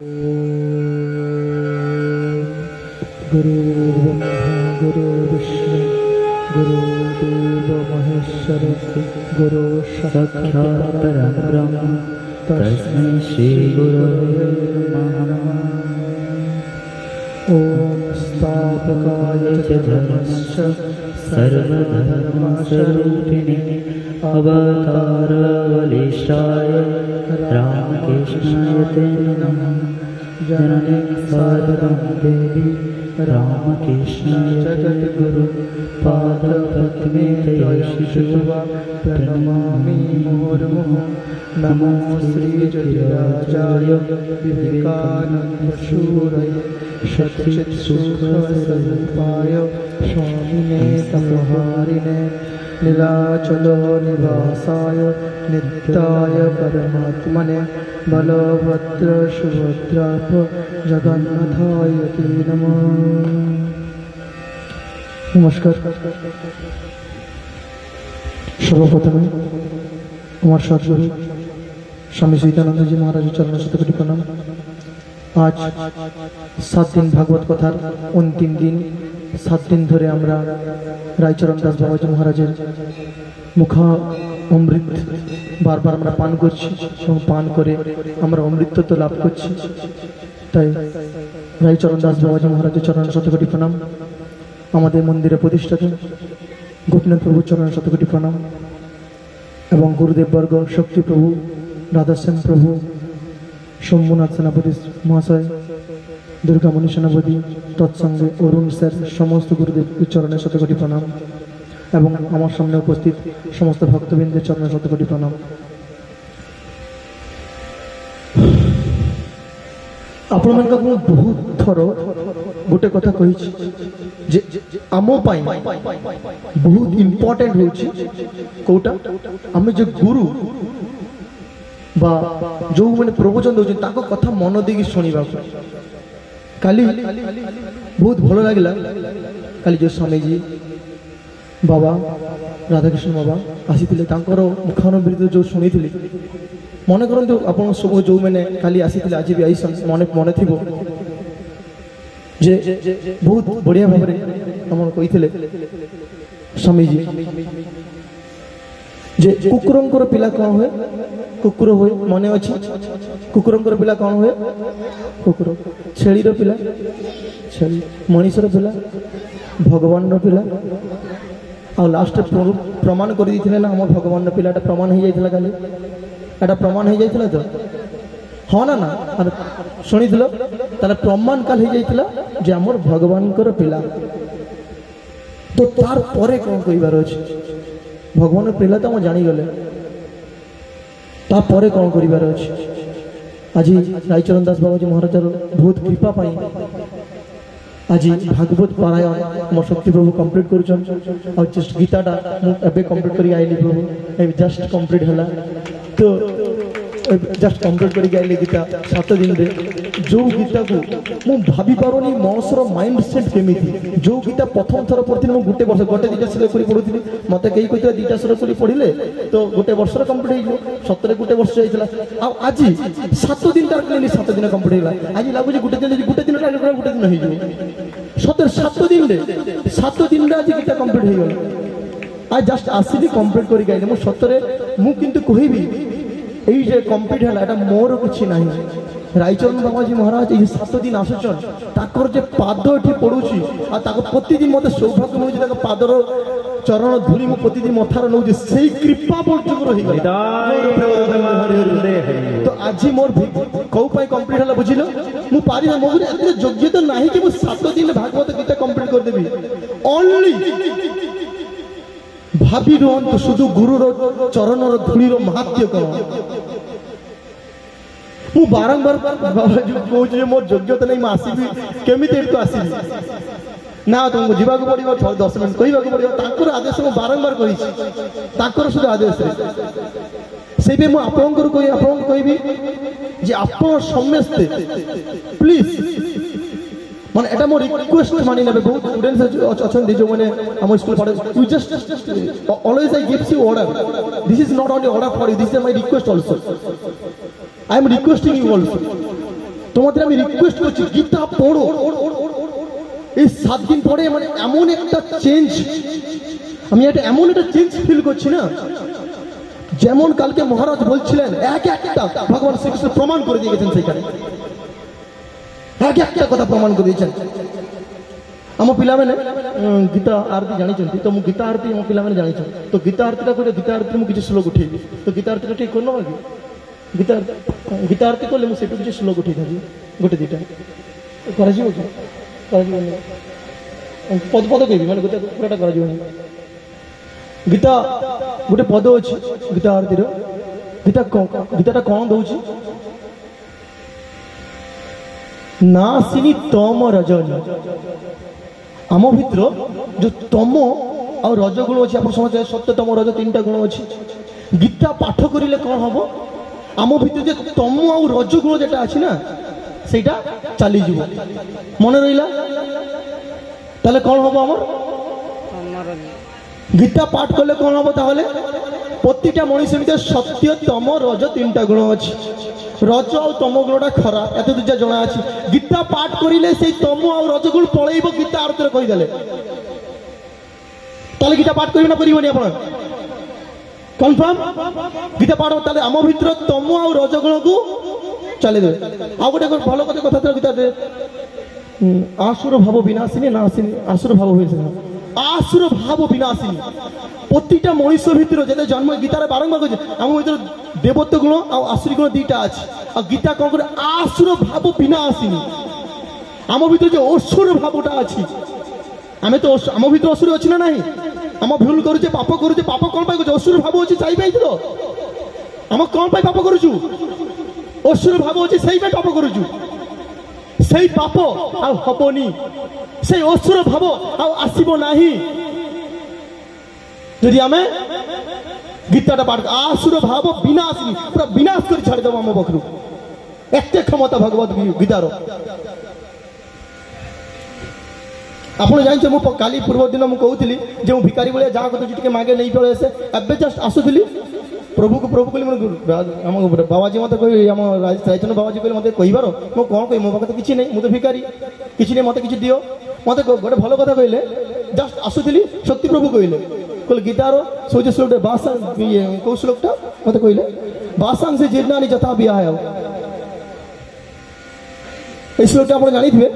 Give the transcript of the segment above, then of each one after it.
गुरु ब्रह्मा गुरु विष्णु गुरुदेव महेश्वर गुरु साक्षात् परब्रह्म तस्मै श्री गुरवे नमः। ओम स्थापकाय च धर्मस्य सर्वधर्मस्वरूपिणे अवतारबलिष्ठाय रामकृष्णाय ते नमः। जननी सर्वं देवी रामकृष्णाय जगद्गुरु पादपद्मे जयशिशुवा प्रणमामि मुहुर्मुहुः। नमो श्रीजटिराजाय विवेकानन्दशूरये सच्चित्सुखस्वरूपाय स्वामिने तपोहारिणे नीलाचलो निवासाय नित्याय परमात्मने बलभद्र सुभद्राप जगन्नाथाय ते नमः। नमस्कार। सर्वप्रथमे আমার সদ্গুরু স্বামী সীতানন্দ জি মহারাজের চরণ শতকোটি প্রণাম। আজ 7 দিন ভাগবত কথার অন্তিম দিন। 7 দিন ধরে আমরা রায়চরণ দাস বাবাজি মহারাজের মুখা অমৃত বারবার আমরা পান করছি এবং পান করে আমরা অমৃতত্ব লাভ করছি। তাই রায়চরণ দাস বাবাজি মহারাজের চরণ শতকোটি প্রণাম। আমাদের মন্দিরে প্রতিষ্ঠাতা গোপীনাথ প্রভুর চরণ শতকোটি প্রণাম এবং গুরুদেব বর্গ শক্তি প্রভু রাধাশ্যাম প্রভু শম্ভুনাথ সেনাপতি মহাশয় দুর্গামণি সেনাপতি তৎসঙ্গে অরুণ স্যার সমস্ত গুরুদেব চরণের শতকোটি প্রণাম এবং আমার সামনে উপস্থিত সমস্ত ভক্তবৃন্দের চরণের শতকোটি প্রণাম। ଆପଣମାନଙ୍କୁ ମୁଁ ବହୁତ ଥର ଗୋଟେ କଥା କହିଛି ଯେ ଆମ ପାଇଁ ବହୁତ ଇମ୍ପୋର୍ଟାଣ୍ଟ ହେଉଛି କୋଉଟା, ଆମେ ଯେ ଗୁରୁ ବା ଯୋଉମାନେ ପ୍ରବଚନ ଦେଉଛନ୍ତି ତାଙ୍କ କଥା ମନ ଦେଇକି ଶୁଣିବାକୁ। କାଲି ବହୁତ ଭଲ ଲାଗିଲା। କାଲି ଯେଉଁ ସ୍ୱାମୀଜୀ ବାବା ରାଧାକୃଷ୍ଣ ବାବା ଆସିଥିଲେ ତାଙ୍କର ମୁଖାନବୃତ୍ତି ଯେଉଁ ଶୁଣିଥିଲି, ମନେ କରନ୍ତୁ ଆପଣ ସବୁ ଯେଉଁମାନେ କାଲି ଆସିଥିଲେ ଆଜି ବି ମନେ ଥିବ ଯେ ବହୁତ ବଢ଼ିଆ ଭାବରେ ଆମର କହିଥିଲେ ସ୍ୱାମୀଜୀ ଯେ କୁକୁରଙ୍କର ପିଲା କ'ଣ ହୁଏ? କୁକୁର ହୁଏ। ମନେ ଅଛି? କୁକୁରଙ୍କର ପିଲା କ'ଣ ହୁଏ? କୁକୁର। ଛେଳିର ପିଲା ଛେଳି। ମଣିଷର ପିଲା ଭଗବାନର ପିଲା। ଆଉ ଲାଷ୍ଟରେ ପ୍ରମାଣ କରିଦେଇଥିଲେ ନା ଆମର ଭଗବାନର ପିଲାଟା ପ୍ରମାଣ ହେଇଯାଇଥିଲା। କାଲି এটা প্রমাণ হয়ে যাইছিল তো, হ্যাঁ না? শুনিছিল? তাহলে প্রমাণ কাল হয়ে যাইছিল যে আমার ভগবানଙ୍କର পিলা। তো তারপরে কোন কইবার আছে? ভগবানের পিলা তো আমরা জানিগলে, তারপরে কোন করিবার আছে? আজি রায়চরণ দাস বাবাজি মহারাজের বহুত কৃপা পাই আজি ভাগবত পারায়ণ আমার শক্তি প্রভু কমপ্লিট করছেন। আর জাস্ট গীতাটা এবে কমপ্লিট করি আইলি প্রভু, জাস্ট কমপ্লিট হলা। তো जस्ट कंप्लीट कर गए गीता 7 दिन रे। जो गीता को मु भाभी पारोनी मनुष्यर माइंड सेट केमिति। जो गीता प्रथम थर पढ़थि मु गुटे वर्ष गोटे दिटा सर करी पढुथि, मते केही कहितला दिटा सर करी पढिले तो गुटे वर्ष रे कंप्लीट हेइजो। सतरे गुटे वर्ष हेइतला। आ आजि 7 दिन तार केली 7 दिन कंप्लीट हेला। आजि लागु जे गुटे दिन टाइम गुटे दिन हेइजो। सतर 7 दिन रे 7 दिन रे आजि गीता कंप्लीट हेइगला। आ जस्ट आसीली कंप्लीट करी गइले। मु सतरे मु किंतु कहिबी এই যে কমপ্লিট হল এটা মোর কিছু নাই। রায়চরণ বাবাজি মহারাজ এই 7 দিন আসুছন, তাকর যে পাদ এটি পড়ুছি আর তাকে প্রতিদিন মতে সৌভাগ্য মিলুଛି তাকে পাদর চরণ ধুলি মু প্রতিদিন মথার নউছি, সেই কৃপা বর্জুর হই গলা। তো আজি মোর কৌ পাই কমপ্লিট হলা বুঝিল? মু পারি না, মোর এত যোগ্যতা নাই যে মু 7 দিন ভাগবত গীতা কমপ্লিট করে দেবি। অনলি ভাবি রহন্তু শুধু গুরুর চরণর ধূলির মাহাত্ম্য কর। ମୁଁ ବାରମ୍ବାର କହୁଛି ଯେ ମୋର ଯୋଗ୍ୟତା ନାହିଁ, ମୁଁ ଆସିବି କେମିତି ଏଠୁ ଆସିବି ନା ତୁମକୁ ଯିବାକୁ ପଡ଼ିବ 10 ମିନିଟ୍ କହିବାକୁ ପଡ଼ିବ। ତାଙ୍କର ଆଦେଶ ମୁଁ ବାରମ୍ବାର କହିଛି, ତାଙ୍କର শুধু ଆଦେଶରେ। ସେଇପାଇଁ ମୁଁ ଆପଣଙ୍କୁ କହିବି ଯେ ଆପଣ ସମସ୍ତେ ପ୍ଲିଜ୍ মানে এটা মো রিকোয়েস্ট মানি নেবে। বহুত স্টুডেন্টস অছন্তি যে মানে আমার স্কুল পড়ে, you just always I gives you order. This is not only order for you, this is my request also. I am requesting you also. তোমাদের আমি রিকোয়েস্ট করছি গীতা পড়ো। এই 7 দিন পরে মানে এমন একটা চেঞ্জ, আমি একটা এমন একটা চেঞ্জ ফিল করছি না, যেমন কালকে মহারাজ বলছিলেন এক একটা ভগবান শ্রীকৃষ্ণ প্রমাণ করে দিয়ে গেছেন, সেখানে এক একটা কথা প্রমাণ করে দিয়েছেন। ଆମ ପିଲାମାନେ ଗୀତା ଆରତୀ ଜାଣିଛନ୍ତି ତ, ମୁଁ ଗୀତା ଆରତୀ ଆମ ପିଲାମାନେ ଜାଣିଛନ୍ତି ତ ଗୀତା ଆରତୀଟା କଲେ ଗୀତା ଆରତୀରେ ମୁଁ କିଛି ଶ୍ଲୋକ ଉଠେଇବି ତ ଗୀତା ଆରତୀଟା ଟିକେ କରିନେବା କି? ଗୀତା ଆରତୀ କଲେ ମୁଁ ସେଇଠୁ କିଛି ଶ୍ଲୋକ ଉଠେଇଥାନ୍ତି, ଗୋଟେ ଦୁଇଟା କରାଯିବ କି? କରାଯିବନି, ପଦ ପଦ କହିବି, ମାନେ ଗୋଟେ ପୁରାଟା କରାଯିବନି। ଗୀତା ଗୋଟେ ପଦ ଅଛି ଗୀତା ଆରତୀର, ଗୀତାଟା କ'ଣ ଦଉଛି? ନା ଆସିନି ତମ ରଜନୀ। ଆମ ଭିତର ଯୋଉ ତମ ଆଉ ରଜ ଗୁଣ ଅଛି, ଆପଣ ସମସ୍ତେ ସତ୍ୟ ତମ ରଜ 3ଟା ଗୁଣ ଅଛି। ଗୀତା ପାଠ କରିଲେ କ'ଣ ହବ? ଆମ ଭିତରେ ଯେ ତମ ଆଉ ରଜ ଗୁଣ যেটা ଅଛି না, ସେଇଟା ଚାଲିଯିବ। ମନେ ରହିଲା? তাহলে କ'ଣ হব? আমার গীতা পাঠ করলে କ'ଣ হব? তাহলে প্রতিটা মଣିষ ভিতরে সত্য তম রজ 3টা গুণ ଅଛି। রজ ଆଉ তম গুণটা ଖରାପ, এত দুটা জনা ଅଛି। গীতা পাঠ করিলে সেই তম ଆଉ রজ গুণ পଳେଇବ গীতা আরতীরে কইদেলে। তাহলে গীতা পাঠ করিবে না করিবনি ଆପଣ? কনফার্ম? গীতা পাঠ তাহলে ଆମ ଭିତରେ তম ଆଉ রজ গুণକୁ চালিয়ে দেবে। ଆଉ ଗୋଟେ ভালো কথা ଥିଲା গীতাতে, আসুর ভাব বিনাশিনী না আসিনী, আসুর ভাব হয়েছে না, আসুর ভাব বিনাশিনী। প্রতিটা মনুষ্য ভিতরে যেটা জন্ম, গীতারে বারংবার কইছে ଆମ ଭିତରେ দেবত্ব গুণ ଆଉ আসুরি গুণ 2টা আছে। আর গীতা କ'ଣ করে? আসুর ভাব বিনাশিনী। ଆମ ଭିତରେ যে অসুর ভাবটা ଅଛି, ଆମେ ତ ଆମ ଭିତରେ ଅସୁର ଅଛି ନା ନାହିଁ? ଆମ ଭୁଲ କରୁଛେ, ପାପ କରୁଛେ, ପାପ କ'ଣ ପାଇଁ କରୁଛେ? ଅସୁର ଭାବ ଅଛି, ଚାଇ ପାଇଥିଲ ଆମ କ'ଣ ପାଇଁ ପାପ କରୁଛୁ? ଅସୁର ଭାବ ଅଛି, ସେଇ ପାଇଁ ପାପ କରୁଛୁ। সেই পাপ ଆଉ ହବନି, সেই অসুর ভাব ଆଉ ଆସିବ ନାହିଁ যদি ଆମେ গীতাটা পাঠ। আসুর ভাব বিনাশিনী, পুরা বিনাশ করে ছাড়িদেব ଆମ ପାଖରୁ। ଏତେ କ୍ଷମତା ଭଗବତ ଗୀତାର। ଆପଣ ଜାଣିଛ, ମୁଁ କାଲି ପୂର୍ବ ଦିନ ମୁଁ କହୁଥିଲି ଯେ ମୁଁ ଭିକାରୀ ଭଳିଆ ଯାହା କଥା ଟିକେ ମାଗେ ନେଇ ପଳେଇ ଆସେ। ଏବେ ଜଷ୍ଟ ଆସୁଥିଲି ପ୍ରଭୁକୁ କହିଲି, ଆମ ବାବାଜୀ ମୋତେ କହିଲେ, ଆମ ରାୟଚନ୍ଦ୍ର ବାବାଜୀ କହିଲେ ମୋତେ କହିବାର, ମୁଁ କ'ଣ କହିବି? ମୋ ପାଖରେ ତ କିଛି ନାହିଁ, ମୁଁ ତ ଭିକାରୀ, କିଛି ନାହିଁ, ମୋତେ କିଛି ଦିଅ। ମୋତେ ଗୋଟେ ଭଲ କଥା କହିଲେ, ଜଷ୍ଟ ଆସୁଥିଲି ଶକ୍ତି ପ୍ରଭୁ କହିଲେ ଗୀତାର ସୌଜ ଶ୍ଲୋକଟା ବାସାଂ, କୋଉ ଶ୍ଲୋକଟା ମୋତେ କହିଲେ? ବାସାଂ ସେ ଜୀର୍ଣ୍ଣାନି ଯଥା ବିହାୟ। এই শ্লোকটা আপনারা জানিথিবে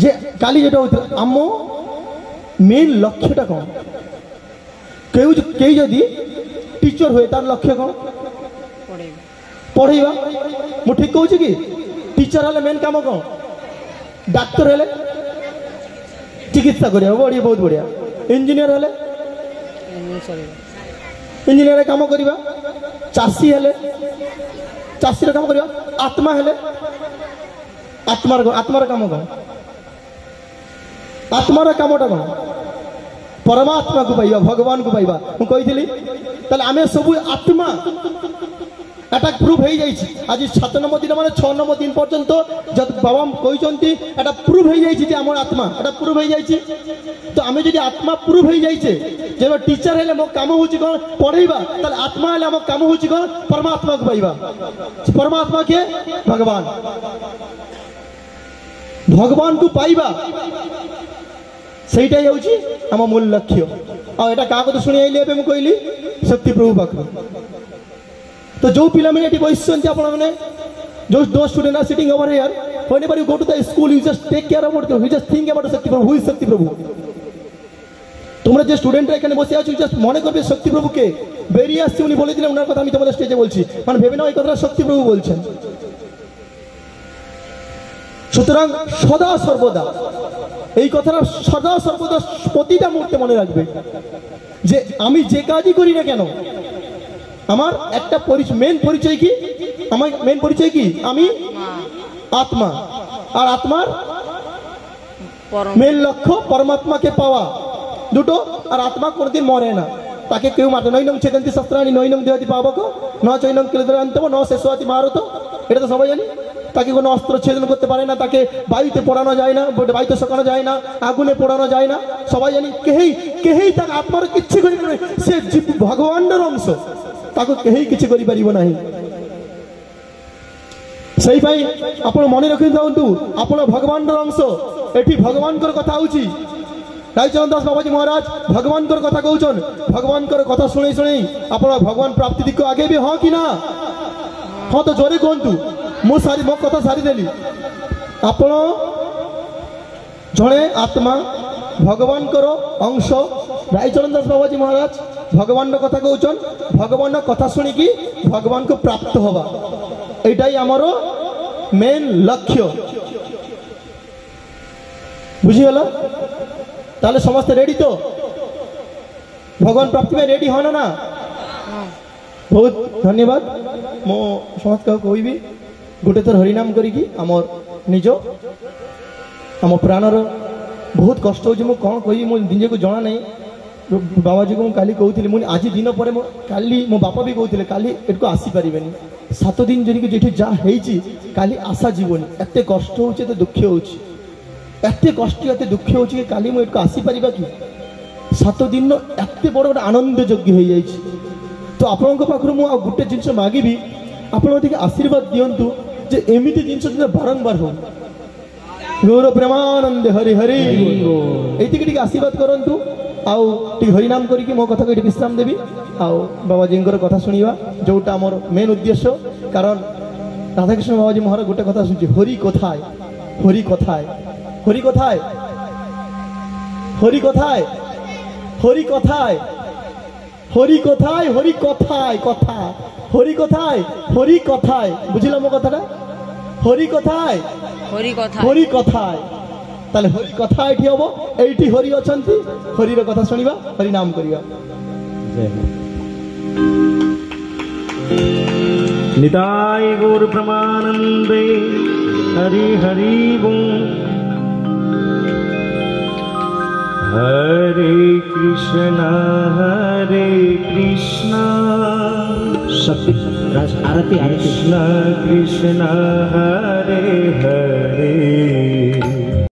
যে কালি যেটা হইছিল আম মেন লক্ষ্যটা কোন? কেউ যদি টিচর হয়ে তার লক্ষ্য কোন? পড়াইবা। মু ঠিক কହୁଛି কি? টিচর হলে মেন কাম কোন? ডাক্তার হলে চিকিৎসা করিয়া, বড়িয়া, বহুত বড়িয়া। ইঞ্জিনিয়ার হলে ইঞ্জিনিয়ার কাম করিবা। চাষী হলে চাষীর কাম করিবা। আত্মা হলে আত্মার কাম কোন? আত্মার কামটা কোন? परमात्मा को पाइबा, भगवान को पाइबा। मु कहिथिली ताले आमे सबु आत्मा एटा प्रूफ हो जाई छी। आज 7 नंबर दिन माने 6 नंबर दिन पर्यंत जब बाबा कहिसंती एटा प्रूफ हो जाई छी जे हमर आत्मा एटा प्रूफ हो जाई छी। तो आमे जदी आत्मा प्रूफ हो जाई छे जे टीचर हेले मो काम होची कोन? पढाइबा। ताले आत्मा हेले मो काम होची कोन? परमात्मा को पाइबा। परमात्मा के भगवान, भगवान को पाइबा, সেইটাই হচ্ছে আমার মূল লক্ষ্য। আর এটা কাହା কথা শুনি আইলি ଏବେ ମୁଁ କହିଲି ଶକ୍ତି ପ୍ରଭୁ ପାଖରୁ। ତ ଯୋଉ ପିଲାମାନେ ଏଠି ବସିଛନ୍ତି, ଆପଣମାନେ ଯୋଉ students are sitting over here, whenever you go to the school, you just take care about them, you just think about শক্তি প্রভু। who is শক্তি প্রভু? তোমরা যে স্টুডেন্টরা এখানে বসে আছো, জাস্ট মনে করবে শক্তি প্রভু কে? বেরিয়ে আসছে উনি বলে দিলেন, ওনার কথা আমি তোমাদের স্টেজে বলছি, মানে ভেবে নাও এই কথাটা শক্তি প্রভু বলছেন। সুতরাং সদা সর্বদা এই কথাটা সদা সর্বদা প্রতিটা মুহূর্তে মনে রাখবে যে আমি যে কাজই করি না কেন, আমার একটা মেন পরিচয় কি? আমার মেন পরিচয় কি? আমি আত্মা। আর আত্মার মেন লক্ষ্য পরমাত্মাকে পাওয়া, দুটো। আর আত্মা কোনদিন মরে না, তাকে কেউ মারে। নৈনং ছেদন্তি শস্ত্রাণি নৈনং দেহতি পাবক ন চৈনং কিলদরান্তম ন শেষতি মারত। এটা তো সবাই জানি। তাকে কোনো অস্ত্র ছেদন করতে পারে না, তাকে বায়ুতে পোড়ানো যায় না, বায়ুতে শোকানো যায় না, আগুনে পোড়ানো যায় না, সবাই জানি। কেহি তাকে আত্মার কিচ্ছু করিব না। সে ভগবানের অংশ, তাকে কেহি কিছু করিপারিব না। सेई पाई आपण मन रखि थांतु आपण भगवान अंश एठी भगवान कथा होउची रायचरण दास बाबाजी महाराज भगवान कथा कहउछन भगवान कथा सुनै सुनै आपण भगवान प्राप्ति दिको आगे भी हां कि ना हां तो जोरे कहंतु मो कथा सारी देली आपण जड़े आत्मा भगवान अंश रायचरण दास बाबाजी महाराज भगवान कथा कहउछन भगवान कथा शुणिकी भगवान को प्राप्त हवा एटाई आमर मेन लक्ष्य बुझीगला ताले समस्त रेडी तो भगवान प्राप्ति में रेडी होना ना बहुत धन्यवाद मो समस्त कहबी गोटे थर हरिनाम करी आमर निज आम प्राणर बहुत कष्ट हो कौन कह निजे को जना नहीं बाबाजी को काली कहती मुझे आज दिन पर काली मो बापा भी कहते काली एटको आसीपारे 7 दिन जन जो जहाँ काली आशा जीवन एत कष्ट हो दुख होते कष्ट एत दुख हो काली मुझे आसीपार कि 7 दिन एत बड़ गोटे आनंद यज्ञ हो जाए तो आपण पाखु मुझे गोटे जिनस मागिबी आप आशीर्वाद दिंतु जे एमती जिन बारंबार हो गौर प्रेमानंद हरि हरि ये आशीर्वाद करूँ आउ हरिनाम करके मो कथा को विश्राम देवी आउ बाबाजी कथा शुणा जोटा आमर मेन उद्देश्य कारण राधाकृष्ण बाबाजी महाराज गोटे कथा शुणुची हरि कथाय हरि कथाय हरि कथाय हरि कथाय हरि कथाय हरि कथाय हरि कथाय कथा हरि कथाय हरि कथाय बुझिला मो कथाटा हरि कथाय हरि कथाय ताले हरि कथा एठी हबो एठी हरि अछंती हरि रो कथा सुनिबा हरि नाम करिया निताय गौर प्रमानंदे हरि हरि बोल हरे कृष्ण शक्ति आरती कृष्ण कृष्ण हरे हरे